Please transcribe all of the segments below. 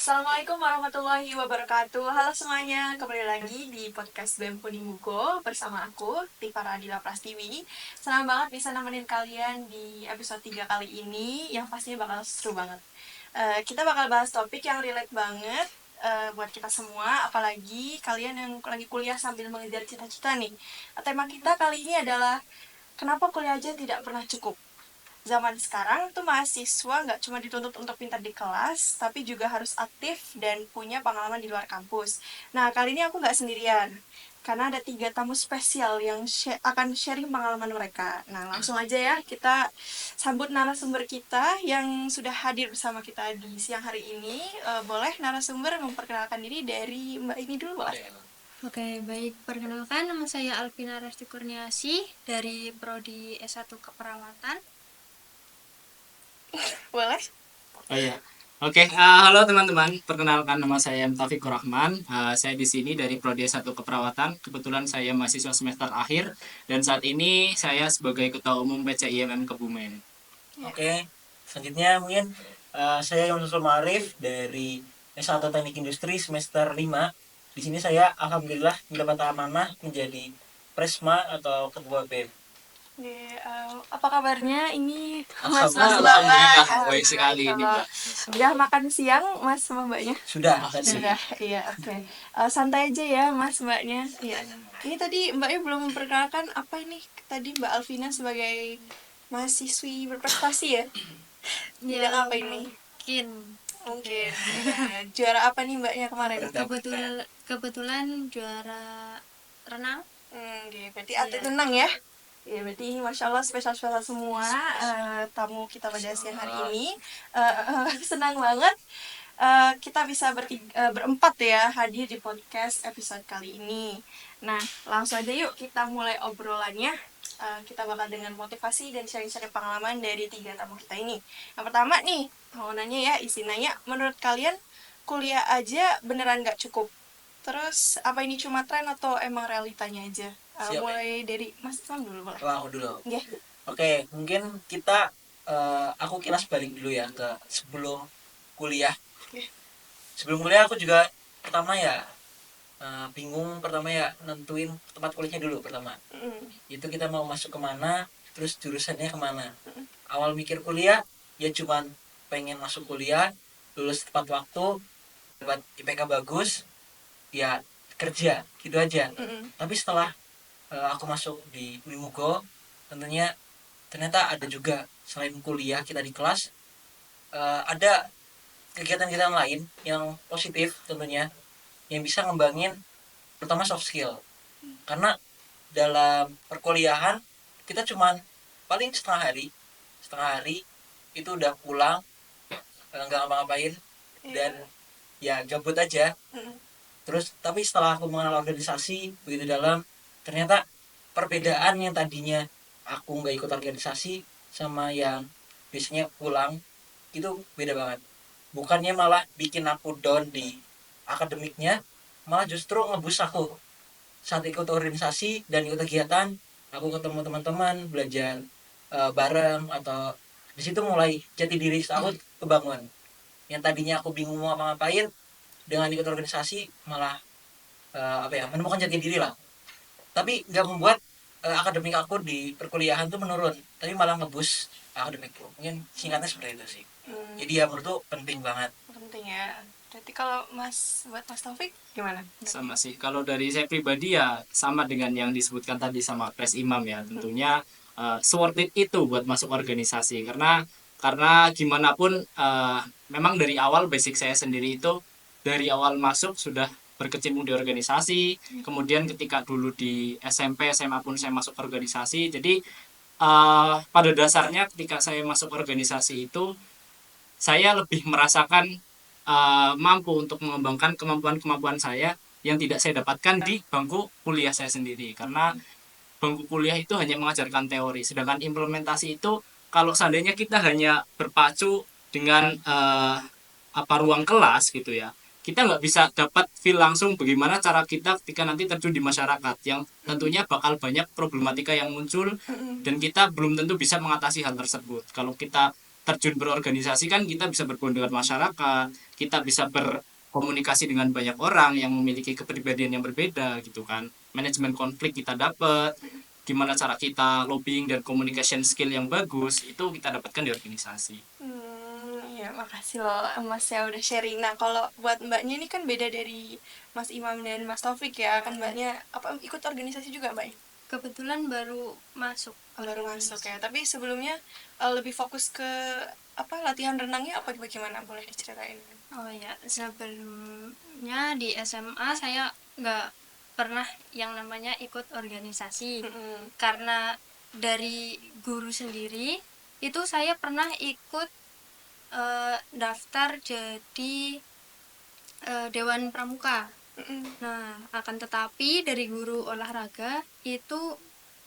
Assalamualaikum warahmatullahi wabarakatuh. Halo semuanya, kembali lagi di podcast BEM Unimugo bersama aku, Tifa Radila Prastiwi. Senang banget bisa nemenin kalian di episode 3 kali ini, yang pastinya bakal seru banget. Kita bakal bahas topik yang relate banget buat kita semua, apalagi kalian yang lagi kuliah sambil mengejar cita-cita nih. Tema kita kali ini adalah, kenapa kuliah aja tidak pernah cukup? Zaman sekarang tuh mahasiswa nggak cuma dituntut untuk pintar di kelas, tapi juga harus aktif dan punya pengalaman di luar kampus. Nah, kali ini aku nggak sendirian, karena ada 3 tamu spesial yang akan sharing pengalaman mereka. Nah, langsung aja ya, kita sambut narasumber kita yang sudah hadir bersama kita di siang hari ini. Boleh narasumber memperkenalkan diri dari Mbak ini dulu, boleh? Oke, baik. Perkenalkan, nama saya Alvina Resti Kurniasi dari Prodi S1 Keperawatan. Boleh? Oh iya. Oke, halo teman-teman. Perkenalkan nama saya Taufikur Rahman. Saya di sini dari Prodi S1 Keperawatan. Kebetulan saya mahasiswa semester akhir dan saat ini saya sebagai Ketua Umum PCIMM Kebumen. Oke, selanjutnya mungkin saya Yunus Marif dari S1 Teknik Industri semester 5. Di sini saya alhamdulillah mendapat amanah menjadi Presma atau Ketua BEM. Apa kabarnya ini Mas Alhamdulillah, Mbak? baik sekali ini, Mbak. Udah makan siang Mas sama Mbaknya? Sudah tadi. Sudah, iya, oke. Santai aja ya Mas Mbaknya. Iya. Ini tadi Mbaknya belum memperkenalkan apa ini tadi Mbak Alvina sebagai mahasiswi berprestasi ya? Bidang apa ini? Mungkin. Juara apa nih Mbaknya kemarin? Kebetulan juara renang. Oke, berarti atlet renang ya? Ya, berarti ini Masya Allah spesial-spesial semua tamu kita pada siang hari ini. Senang banget kita bisa berempat ya hadir di podcast episode kali ini. Nah, langsung aja yuk kita mulai obrolannya. Kita bakal dengan motivasi dan sharing-sharing pengalaman dari 3 tamu kita ini. Yang pertama nih, mau nanya ya, isi nanya, menurut kalian kuliah aja beneran gak cukup? Terus apa ini cuma tren atau emang realitanya aja? Mulai dari Mas Islam dulu boleh? Wah, aku dulu. Yeah. Oke, mungkin kita aku kilas balik dulu ya ke sebelum kuliah. Sebelum kuliah aku juga pertama ya bingung pertama ya nentuin tempat kuliahnya dulu pertama. Itu kita mau masuk kemana, terus jurusannya kemana. Awal mikir kuliah ya cuman pengen masuk kuliah, lulus tepat waktu, dapat IPK bagus, ya kerja gitu aja. Tapi setelah aku masuk di Unimugo, ternyata ada juga selain kuliah kita di kelas, ada kegiatan-kegiatan lain yang positif tentunya, yang bisa ngembangin pertama soft skill. Karena dalam perkuliahan kita cuman paling setengah hari itu udah pulang, nggak ngapa-ngapain dan ya gabut aja. Terus tapi setelah aku mengenal organisasi begitu dalam, ternyata perbedaan yang tadinya aku nggak ikut organisasi sama yang biasanya pulang itu beda banget. Bukannya malah bikin aku down di akademiknya, malah justru ngebus aku saat ikut organisasi dan ikut kegiatan. Aku ketemu teman-teman, belajar bareng, atau di situ mulai jati diri aku kebangun. Yang tadinya aku bingung mau ngapain, dengan ikut organisasi malah menemukan jati diri lah. Tapi nggak membuat akademik aku di perkuliahan tuh menurun, tapi malah ngebus akademikku. Mungkin singkatnya seperti itu sih. Jadi ya menurut penting banget. Penting ya. Berarti kalau buat Mas Taufik gimana? Sama sih. Kalau dari saya pribadi ya sama dengan yang disebutkan tadi sama Pres Imam ya. Tentunya worth it itu buat masuk organisasi karena gimana pun memang dari awal basic saya sendiri itu dari awal masuk sudah berkecimpung di organisasi. Kemudian ketika dulu di SMP SMA pun saya masuk organisasi. Jadi pada dasarnya ketika saya masuk organisasi itu saya lebih merasakan mampu untuk mengembangkan kemampuan-kemampuan saya yang tidak saya dapatkan di bangku kuliah saya sendiri. Karena bangku kuliah itu hanya mengajarkan teori, sedangkan implementasi itu kalau seandainya kita hanya berpacu dengan ruang kelas gitu ya, kita nggak bisa dapat feel langsung bagaimana cara kita ketika nanti terjun di masyarakat yang tentunya bakal banyak problematika yang muncul dan kita belum tentu bisa mengatasi hal tersebut. Kalau kita terjun berorganisasi kan kita bisa berhubungan dengan masyarakat, kita bisa berkomunikasi dengan banyak orang yang memiliki kepribadian yang berbeda gitu kan. Manajemen konflik kita dapat, gimana cara kita lobbying dan communication skill yang bagus itu kita dapatkan di organisasi. Ya makasih loh Mas ya udah sharing. Nah kalau buat mbaknya ini kan beda dari Mas Imam dan Mas Taufik ya, kan mbaknya apa ikut organisasi juga mbak? Kebetulan baru masuk. Baru masuk ya, tapi sebelumnya lebih fokus ke apa latihan renangnya apa bagaimana, boleh diceritain? Oh ya, sebelumnya di SMA saya nggak pernah yang namanya ikut organisasi. Karena dari guru sendiri itu saya pernah ikut daftar jadi Dewan Pramuka. Nah, akan tetapi dari guru olahraga itu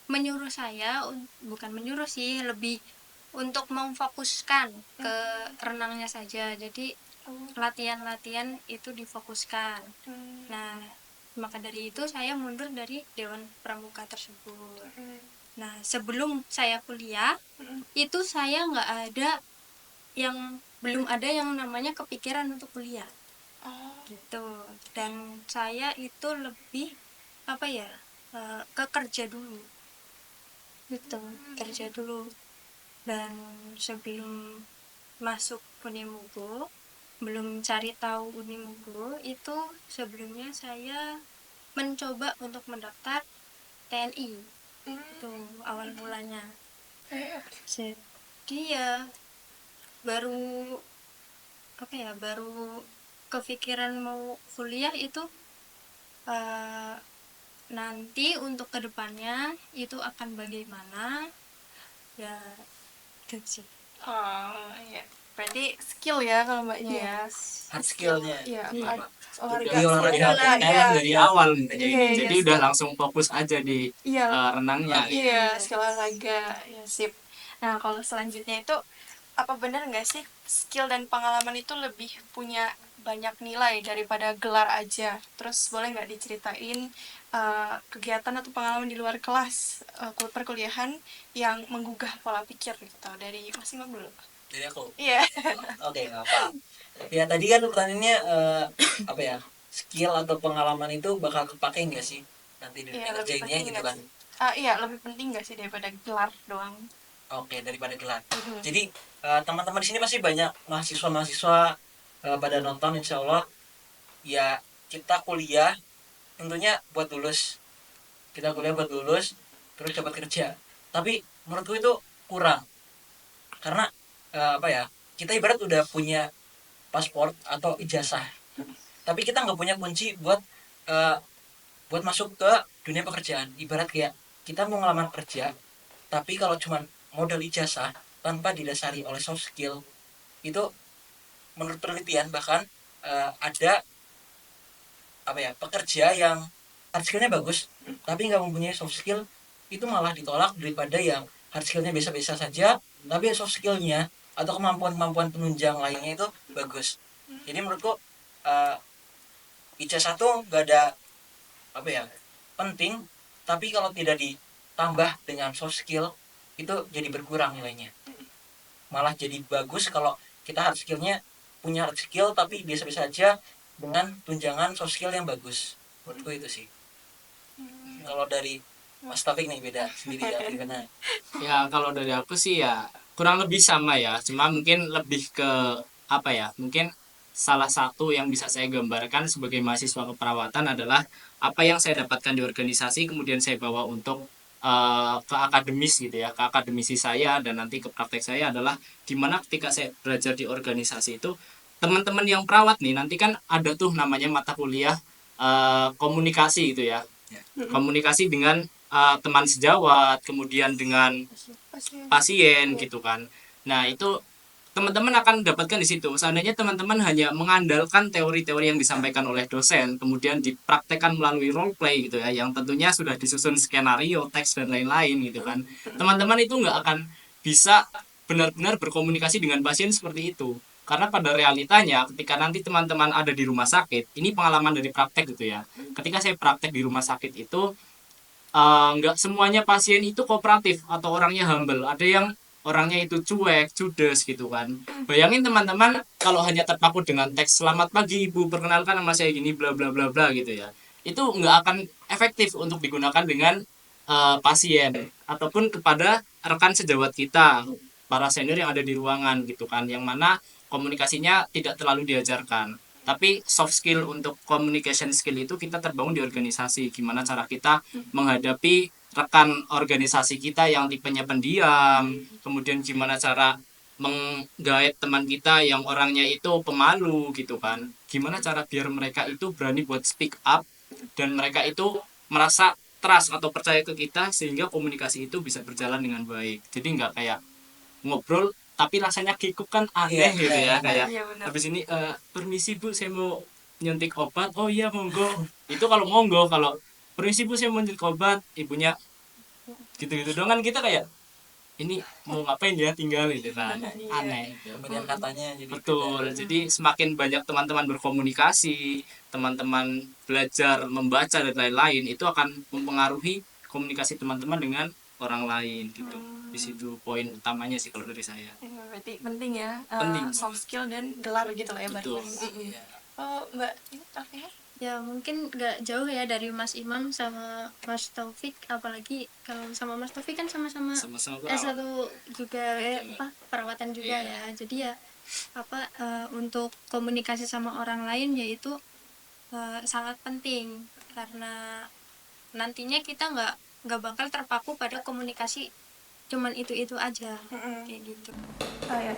menyuruh saya, bukan menyuruh sih, lebih untuk memfokuskan ke renangnya saja. Jadi latihan-latihan itu difokuskan. Nah, maka dari itu saya mundur dari Dewan Pramuka tersebut. Nah, sebelum saya kuliah itu saya belum ada yang namanya kepikiran untuk kuliah. Gitu. Dan saya itu lebih apa ya, ke kerja dulu gitu, kerja dulu. Dan sebelum masuk Unimugo, belum cari tahu Unimugo itu, sebelumnya saya mencoba untuk mendaftar TNI. Itu awal mulanya. Jadi ya baru kepikiran mau kuliah itu nanti untuk kedepannya itu akan bagaimana ya, itu sih. Iya, berarti skill ya kalau mbaknya ya. Hard skillnya. Iya, Apa? olahraga. Dari awal nih. Iya, Jadi udah langsung fokus aja di renangnya. Iya, skill olahraga ya, sip. Nah kalau selanjutnya itu apa benar nggak sih skill dan pengalaman itu lebih punya banyak nilai daripada gelar aja? Terus boleh nggak diceritain kegiatan atau pengalaman di luar kelas perkuliahan yang menggugah pola pikir gitu, dari Mas Imam dulu. Dari aku. Iya. Oke, nggak apa. Ya tadi kan pertanyaannya apa ya, skill atau pengalaman itu bakal kepake nggak sih nanti di dunia kerjanya gitu kan? Iya, lebih penting nggak sih daripada gelar doang? Oke, daripada gelar. Jadi teman-teman di sini pasti banyak mahasiswa pada nonton, insya Allah ya. Kita kuliah tentunya buat lulus, terus dapat kerja. Tapi menurutku itu kurang, karena apa ya, kita ibarat udah punya paspor atau ijazah, tapi kita nggak punya kunci buat masuk ke dunia pekerjaan. Ibarat kayak kita mau ngelamar kerja, tapi kalau cuman modal ijazah tanpa didasari oleh soft skill, itu menurut penelitian bahkan ada apa ya, pekerja yang hard skillnya bagus tapi nggak mempunyai soft skill, itu malah ditolak daripada yang hard skillnya biasa-biasa saja tapi soft skillnya atau kemampuan penunjang lainnya itu bagus. Jadi menurutku ijazah tuh nggak ada apa ya, penting, tapi kalau tidak ditambah dengan soft skill itu jadi berkurang nilainya. Malah jadi bagus kalau kita hard skillnya punya hard skill tapi biasa-biasa aja dengan tunjangan soft skill yang bagus. Menurutku itu sih. Kalau dari Mas Taufik nih beda sendiri ya, gimana? Ya kalau dari aku sih ya kurang lebih sama ya, cuma mungkin lebih ke apa ya, mungkin salah satu yang bisa saya gambarkan sebagai mahasiswa keperawatan adalah apa yang saya dapatkan di organisasi kemudian saya bawa untuk ke akademis gitu ya, ke akademisi saya dan nanti ke praktek saya adalah dimana ketika saya belajar di organisasi itu, teman-teman yang perawat nih nanti kan ada tuh namanya mata kuliah komunikasi gitu ya, komunikasi dengan teman sejawat, kemudian dengan pasien gitu kan. Nah itu teman-teman akan dapatkan di situ. Seandainya teman-teman hanya mengandalkan teori-teori yang disampaikan oleh dosen, kemudian dipraktekkan melalui role play gitu ya, yang tentunya sudah disusun skenario, teks dan lain-lain gitu kan. Teman-teman itu nggak akan bisa benar-benar berkomunikasi dengan pasien seperti itu. Karena pada realitanya ketika nanti teman-teman ada di rumah sakit, ini pengalaman dari praktek gitu ya. Ketika saya praktek di rumah sakit itu nggak semuanya pasien itu kooperatif atau orangnya humble. Ada yang orangnya itu cuek, judes gitu kan. Bayangin teman-teman kalau hanya terpaku dengan teks selamat pagi ibu, perkenalkan nama saya gini bla bla bla bla gitu ya. Itu nggak akan efektif untuk digunakan dengan pasien ataupun kepada rekan sejawat kita, para senior yang ada di ruangan gitu kan, yang mana komunikasinya tidak terlalu diajarkan. Tapi soft skill untuk communication skill itu kita terbangun di organisasi. Gimana cara kita menghadapi rekan organisasi kita yang tipenya pendiam, kemudian gimana cara menggait teman kita yang orangnya itu pemalu gitu kan, gimana cara biar mereka itu berani buat speak up dan mereka itu merasa trust atau percaya ke kita sehingga komunikasi itu bisa berjalan dengan baik. Jadi nggak kayak ngobrol tapi rasanya kikuk kan aneh gitu ya, kayak Iya, benar. habis ini permisi bu saya mau nyuntik obat, oh iya monggo. Itu kalau monggo, kalau permisi bu saya mau nyuntik obat, ibunya gitu-gitu doang kan kita kayak ini mau ngapain ya tinggal gitu kan, aneh gitu. Pemilihan katanya jadi Betul, jadi semakin banyak teman-teman berkomunikasi, teman-teman belajar membaca dan lain-lain, itu akan mempengaruhi komunikasi teman-teman dengan orang lain gitu. Di situ poin utamanya sih kalau dari saya. Berarti penting ya, Penting. soft skill dan gelar gitu lah ya. Betul. Iya. Oh, Mbak, ini Alfiah? Ya mungkin nggak jauh ya dari Mas Imam sama Mas Taufik, apalagi kalau sama Mas Taufik kan sama-sama Sama-sama S1 juga ya, perawatan juga ya. Jadi ya untuk komunikasi sama orang lain yaitu sangat penting, karena nantinya kita nggak bakal terpaku pada komunikasi cuman itu aja kayak gitu. Oh ya,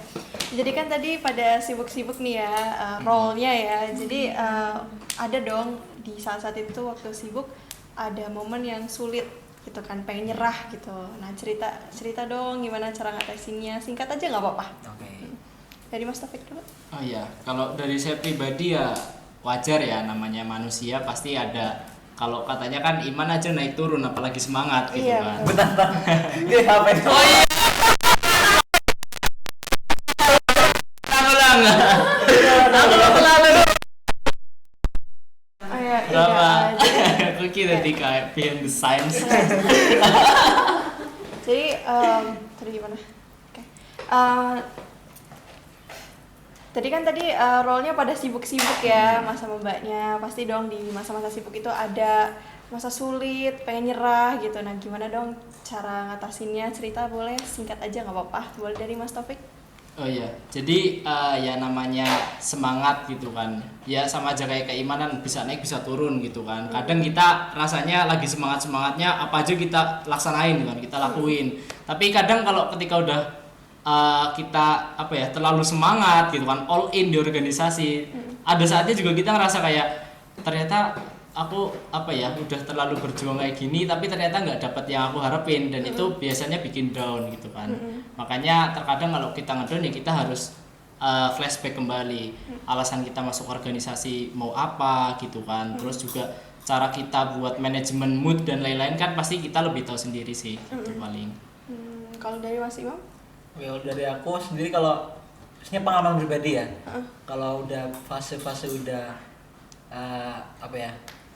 jadi kan tadi pada sibuk-sibuk nih ya, role-nya ya. Jadi ada dong di saat-saat itu waktu sibuk ada momen yang sulit gitu kan, pengen nyerah gitu. Nah cerita dong gimana cara ngatasinnya, singkat aja nggak apa-apa. Oke. Dari Mas Taufik dulu. Oh iya, kalau dari saya pribadi ya wajar ya, namanya manusia pasti ada. Kalau katanya kan iman aja naik turun, apalagi semangat gitu Iya, kan. Bentar. Ini apa itu? Oh iya. Ulang. Oh ya, Berapa? iya. Aku kira di kayak behind the science. Jadi tadi gimana? Oke. Tadi kan role-nya pada sibuk-sibuk ya, Mas sama Mbaknya. Pasti dong di masa-masa sibuk itu ada masa sulit, pengen nyerah gitu. Nah, gimana dong cara ngatasinnya? Cerita boleh, singkat aja nggak apa-apa. Boleh dari Mas Taufik. Oh iya, jadi ya namanya semangat gitu kan. Ya sama aja kayak keimanan, bisa naik bisa turun gitu kan. Kadang kita rasanya lagi semangat-semangatnya apa aja kita laksanain gitu kan, kita lakuin. Tapi kadang kalau ketika udah kita terlalu semangat gitu kan, all in di organisasi, ada saatnya juga kita ngerasa kayak ternyata aku udah terlalu berjuang kayak gini tapi ternyata nggak dapat yang aku harapin, dan itu biasanya bikin down gitu kan. Makanya terkadang kalau kita ngedown ya kita harus flashback kembali alasan kita masuk organisasi mau apa gitu kan. Terus juga cara kita buat manajemen mood dan lain-lain kan pasti kita lebih tahu sendiri sih gitu paling. Kalau dari Mas Imam? Kalau dari aku sendiri, kalau maksudnya pengalaman pribadi ya, kalau udah fase-fase udah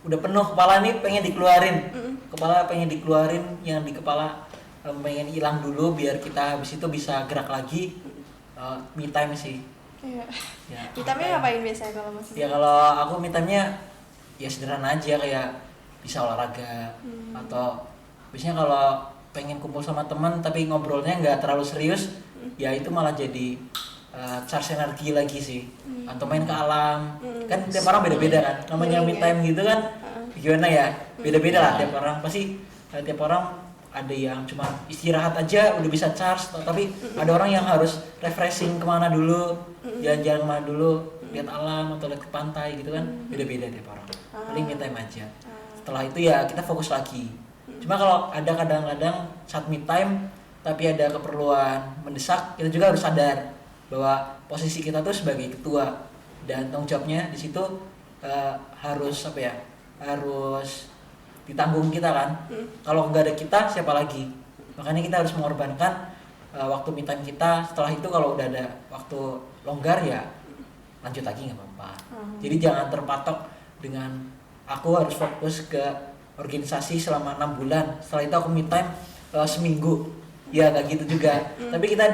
udah penuh kepala nih, pengen dikeluarin, kepala pengen dikeluarin, yang di kepala pengen hilang dulu biar kita habis itu bisa gerak lagi. Me time sih. Iya. Ya, Hitamnya ngapain biasanya kalau Mas Imam? ya kalau aku me time-nya ya sederhana aja, kayak bisa olahraga, atau biasanya kalau pengen kumpul sama teman tapi ngobrolnya nggak terlalu serius, ya itu malah jadi charge energi lagi sih. Atau main ke alam, kan tiap orang beda-beda kan, namanya me time gitu kan, gimana ya, beda-beda lah tiap orang. Pasti tiap orang ada yang cuma istirahat aja udah bisa charge, tapi ada orang yang harus refreshing kemana dulu, jalan-jalan kemana dulu, lihat alam atau lihat ke pantai gitu kan, beda-beda tiap orang. Paling me time aja. Setelah itu ya kita fokus lagi. Cuma kalau ada kadang-kadang saat me time tapi ada keperluan mendesak, kita juga harus sadar bahwa posisi kita tuh sebagai ketua dan tanggung jawabnya di situ harus harus ditanggung kita kan. Kalau nggak ada kita siapa lagi? Makanya kita harus mengorbankan waktu me time kita. Setelah itu kalau udah ada waktu longgar ya lanjut lagi nggak apa-apa. Jadi jangan terpatok dengan aku harus fokus ke organisasi selama 6 bulan, setelah itu aku me time seminggu. Ya kayak gitu juga. Tapi kita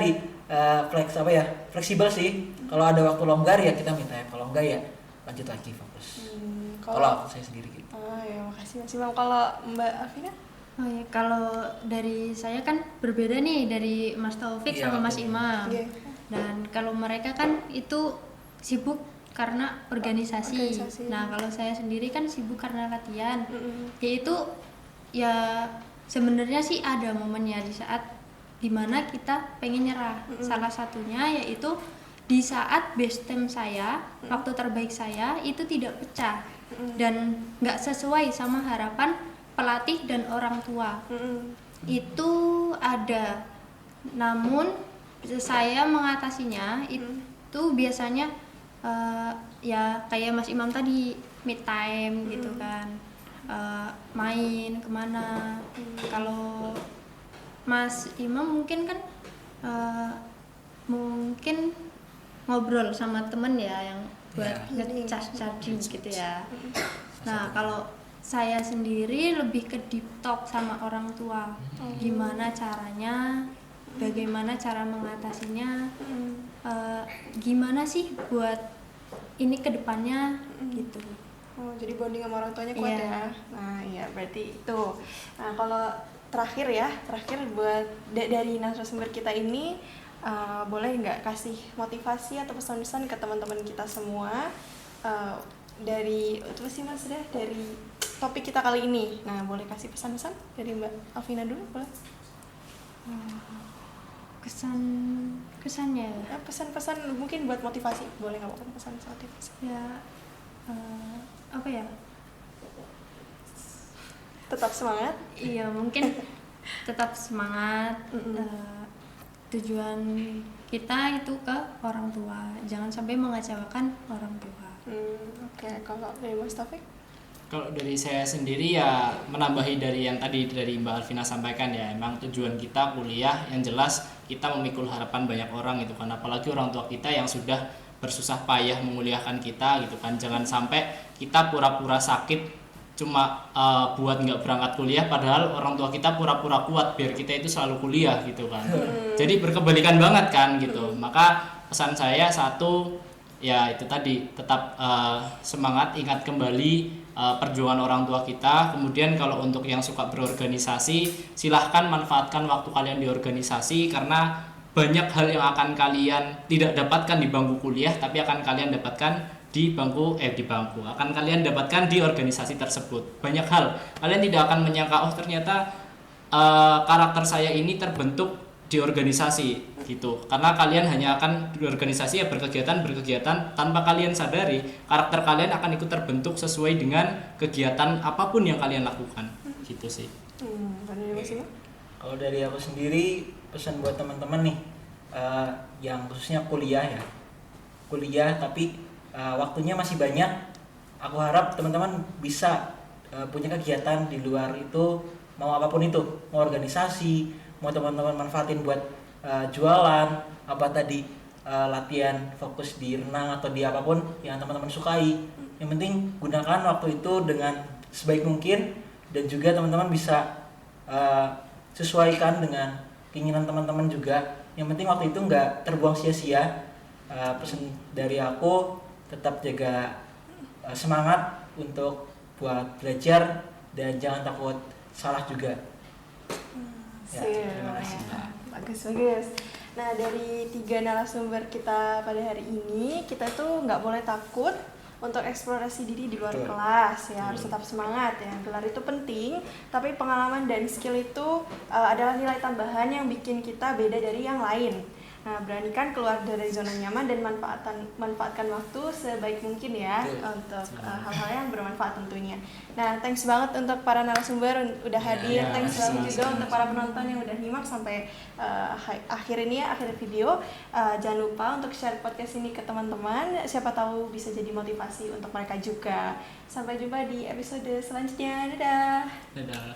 fleksibel sih. Kalau ada waktu longgar ya kita minta, kalau enggak ya lanjut lagi fokus. Kalau saya sendiri gitu. Oh ya, makasih Mas Imam. Kalau Mbak Afina? Oh ya, kalau dari saya kan berbeda nih dari Mas Taufik Iya, sama Mas betul. Imam. Iya. Dan kalau mereka kan itu sibuk karena organisasi. Organisasi. Nah, kalau saya sendiri kan sibuk karena latihan. Mm-mm. Yaitu ya sebenarnya sih ada momennya di saat dimana kita pengen nyerah. Salah satunya yaitu di saat best time saya, waktu terbaik saya itu tidak pecah dan nggak sesuai sama harapan pelatih dan orang tua. Itu ada, namun saya mengatasinya itu biasanya ya kayak Mas Imam tadi, mid time gitu kan, main kemana. Kalau Mas Imam mungkin kan mungkin ngobrol sama temen ya yang buat ngecas charging gitu ya. Nah, kalau saya sendiri lebih ke deep talk sama orang tua. Gimana caranya, bagaimana cara mengatasinya, gimana sih buat ini kedepannya gitu. Oh, jadi bonding sama orang tuanya kuat Iya. ya. Nah, iya berarti itu. Nah, kalau terakhir buat dari narasumber kita ini, boleh nggak kasih motivasi atau pesan-pesan ke teman-teman kita semua dari itu sih Mas deh, dari topik kita kali ini. Nah, boleh kasih pesan-pesan dari Mbak Alvina dulu, boleh? Kesannya Pesan-pesan mungkin buat motivasi, boleh nggak apa pesan motivasi? ya apa ya? Tetap semangat. Iya, mungkin tetap semangat. Tujuan kita itu ke orang tua, jangan sampai mengecewakan orang tua. Oke. Kalau dari Mas Taufik? Kalau dari saya sendiri ya menambahi dari yang tadi dari Mbak Alvina sampaikan ya, emang tujuan kita kuliah yang jelas kita memikul harapan banyak orang gitu kan, apalagi orang tua kita yang sudah bersusah payah menguliahkan kita gitu kan. Jangan sampai kita pura-pura sakit cuma buat nggak berangkat kuliah, padahal orang tua kita pura-pura kuat biar kita itu selalu kuliah gitu kan. Jadi berkebalikan banget kan gitu. Maka pesan saya satu ya itu tadi, tetap semangat, ingat kembali perjuangan orang tua kita. Kemudian kalau untuk yang suka berorganisasi, silahkan manfaatkan waktu kalian di organisasi, karena banyak hal yang akan kalian tidak dapatkan di bangku kuliah, tapi akan kalian dapatkan di bangku akan kalian dapatkan di organisasi tersebut. Banyak hal kalian tidak akan menyangka, oh ternyata karakter saya ini terbentuk di organisasi gitu, karena kalian hanya akan di organisasi ya berkegiatan tanpa kalian sadari karakter kalian akan ikut terbentuk sesuai dengan kegiatan apapun yang kalian lakukan gitu sih. Dari Mas Imam? Kalau dari aku sendiri, pesan buat teman-teman nih, yang khususnya kuliah tapi waktunya masih banyak. Aku harap teman-teman bisa punya kegiatan di luar itu, mau apapun itu, mau organisasi, mau teman-teman manfaatin buat jualan, apa tadi latihan fokus di renang atau di apapun yang teman-teman sukai. Yang penting gunakan waktu itu dengan sebaik mungkin, dan juga teman-teman bisa sesuaikan dengan keinginan teman-teman juga. Yang penting waktu itu nggak terbuang sia-sia. Pesan dari aku, tetap jaga semangat untuk buat belajar dan jangan takut salah juga. Terima kasih. Bagus. Nah, dari 3 narasumber kita pada hari ini, kita tuh nggak boleh takut untuk eksplorasi diri di luar kelas ya, harus tetap semangat ya. Gelar itu penting, tapi pengalaman dan skill itu adalah nilai tambahan yang bikin kita beda dari yang lain. Nah, beranikan keluar dari zona nyaman dan manfaatkan waktu sebaik mungkin ya untuk hal-hal yang bermanfaat tentunya. Nah, thanks banget untuk para narasumber udah hadir, thanks banget juga untuk para penonton yang udah nyimak sampai akhir ini ya, akhir video. Jangan lupa untuk share podcast ini ke teman-teman, siapa tahu bisa jadi motivasi untuk mereka juga. Sampai jumpa di episode selanjutnya. Dadah. Dadah.